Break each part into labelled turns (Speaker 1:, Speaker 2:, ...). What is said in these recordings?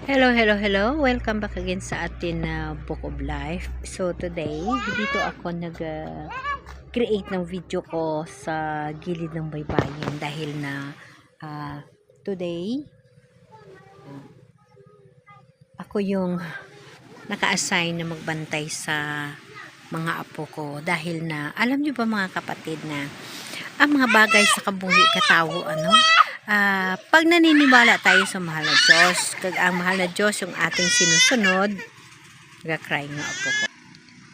Speaker 1: Hello, hello, hello. Welcome back again sa atin na Book of Life. So today, dito ako nag-create ng video ko sa gilid ng baybayin dahil na today ako yung naka-assign na magbantay sa mga apo ko dahil na alam niyo ba mga kapatid na ang mga bagay sa kabuhi katawo pag naniniwala tayo sa mahal na Diyos, ang mahal na Diyos yung ating sinusunod, nagka-cry nga apo ko.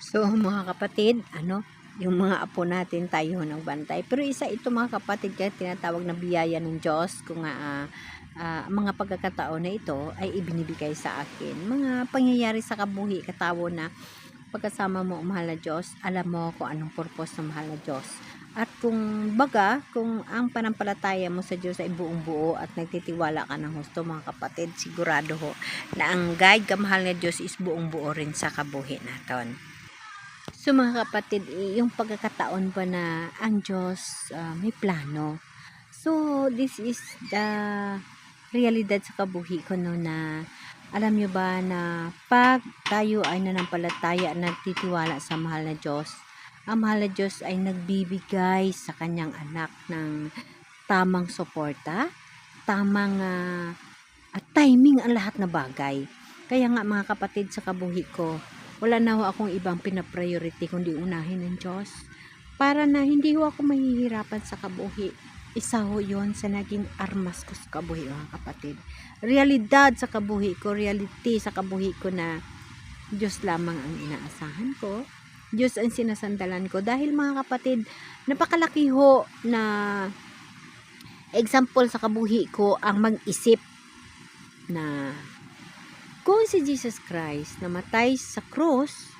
Speaker 1: So mga kapatid, yung mga apo natin tayo ng bantay. Pero isa ito mga kapatid, kaya tinatawag na biyaya ng Diyos kung mga pagkakataon na ito ay ibinibigay sa akin. Mga pangyayari sa kabuhi, katawo na pagkasama mo ang mahal na Diyos, alam mo kung anong purpose ng mahal na Diyos. At kung ang panampalataya mo sa Diyos ay buong buo at nagtitiwala ka ng husto mga kapatid, sigurado ho na ang guide ka mahal na Diyos is buong buo rin sa kabuhi natin. So mga kapatid, yung pagkakataon ba na ang Diyos may plano. So this is the realidad sa kabuhi ko na alam nyo ba na pag tayo ay nanampalataya at nagtitiwala sa mahal na Diyos, ang mahal na Diyos ay nagbibigay sa kanyang anak ng tamang suporta, tamang at timing ang lahat na bagay. Kaya nga mga kapatid sa kabuhi ko, wala na ho akong ibang pinapriority kundi unahin ng Diyos. Para na hindi ho ako mahihirapan sa kabuhi. Isa ho yun sa naging armas ko sa kabuhi mga kapatid. Realidad sa kabuhi ko, reality sa kabuhi ko na Diyos lamang ang inaasahan ko. Diyos ang sinasandalan ko. Dahil mga kapatid, napakalaki ho na example sa kabuhi ko ang mag-isip na kung si Jesus Christ namatay sa krus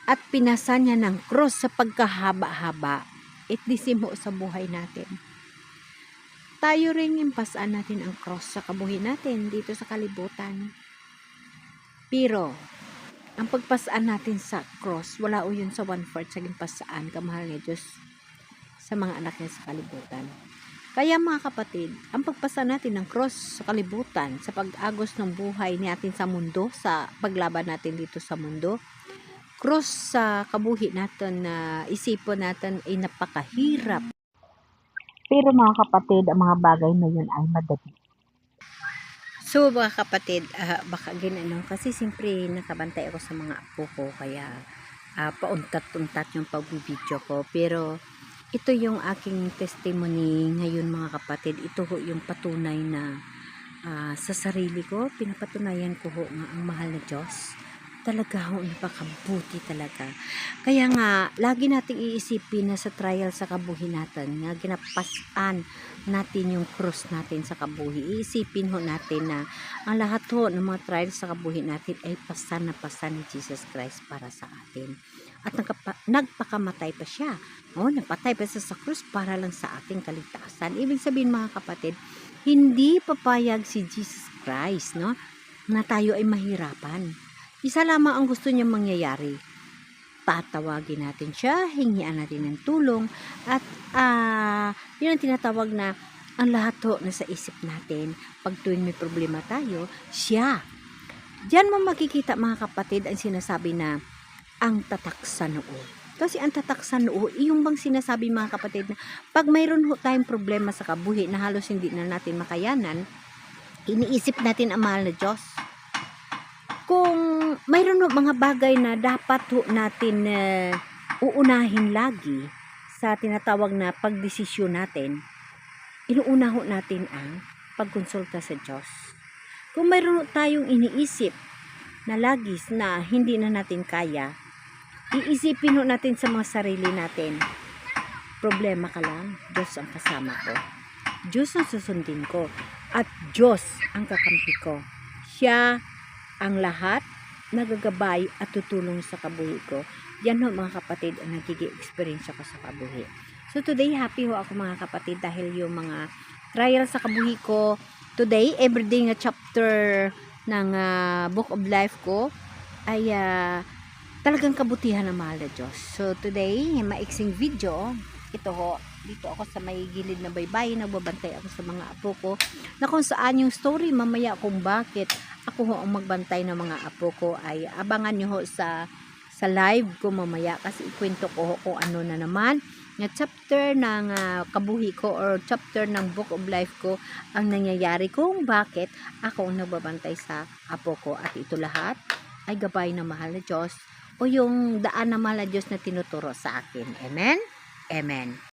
Speaker 1: at pinasa niya ng krus sa pagkahaba-haba, itlisim ho sa buhay natin. Tayo rin yung pasaan natin ang cross sa kabuhi natin dito sa kalibutan. Pero, ang pagpasaan natin sa cross, wala o yun sa 1/4 sa pasaan, kamahal ni Diyos sa mga anak niya sa kalibutan. Kaya mga kapatid, ang pagpasaan natin ng cross sa kalibutan, sa pag-agos ng buhay natin sa mundo, sa paglaban natin dito sa mundo, cross sa kabuhi natin na isipon natin ay napakahirap. Pero mga kapatid, ang mga bagay na yun ay madali. So mga kapatid, baka ginanong kasi siyempre nakabantay ako sa mga apo ko kaya pauntat-untat yung pagbibideo ko. Pero ito yung aking testimony ngayon mga kapatid. Ito ho yung patunay na sa sarili ko, pinapatunayan ko ho nga ang mahal na Diyos. Talaga ho, napakabuti talaga. Kaya nga, lagi nating iisipin na sa trial sa kabuhi natin, nga ginapasan natin yung cross natin sa kabuhi. Iisipin ho natin na ang lahat ho ng mga trial sa kabuhi natin ay pasan na pasan ni Jesus Christ para sa atin. At nagpakamatay pa siya. Napatay pa siya sa cross para lang sa ating kaligtasan. Ibig sabihin mga kapatid, hindi papayag si Jesus Christ, na tayo ay mahirapan. Isa lamang ang gusto niya mangyayari. Tatawagin natin siya, hingian natin ng tulong, at yun ang tinatawag na ang lahat ho na sa isip natin. Pag tuwing may problema tayo, siya. Diyan mo makikita mga kapatid ang sinasabi na ang tatak sa noo. Kasi ang tatak sa noo, yung bang sinasabi mga kapatid na pag mayroon ho tayong problema sa kabuhi na halos hindi na natin makayanan, iniisip natin ang mahal na Diyos. Kung mayroon mga bagay na dapat ho natin uunahin lagi sa tinatawag na pagdesisyon natin, inuuna ho natin ang pagkonsulta sa Diyos. Kung mayroon tayong iniisip na lagis na hindi na natin kaya, iisipin ho natin sa mga sarili natin, problema ka lang, Diyos ang kasama ko. Diyos ang susundin ko. At Diyos ang kakampi ko. Siya ang lahat nagagabay at tutulong sa kabuhi ko. Yan ho mga kapatid ang nagiging experience ko sa kabuhi. So today happy ho ako mga kapatid dahil yung mga trial sa kabuhi ko today, everyday na chapter ng Book of Life ko ay talagang kabutihan ng mahal na Diyos. So today, maiksing video, ito ho, Dito ako sa may gilid na baybayin, nagbabantay ako sa mga apo ko, na kung saan yung story mamaya kung bakit ako ho ang magbantay ng mga apo ko ay abangan nyo ho sa live ko mamaya, kasi ikwento ko ho kung ano na naman na chapter ng kabuhi ko or chapter ng book of life ko ang nangyayari kung bakit ako ang nagbabantay sa apo ko, at ito lahat ay gabay ng mahal na Diyos o yung daan ng mahal na Diyos na tinuturo sa akin. Amen? Amen.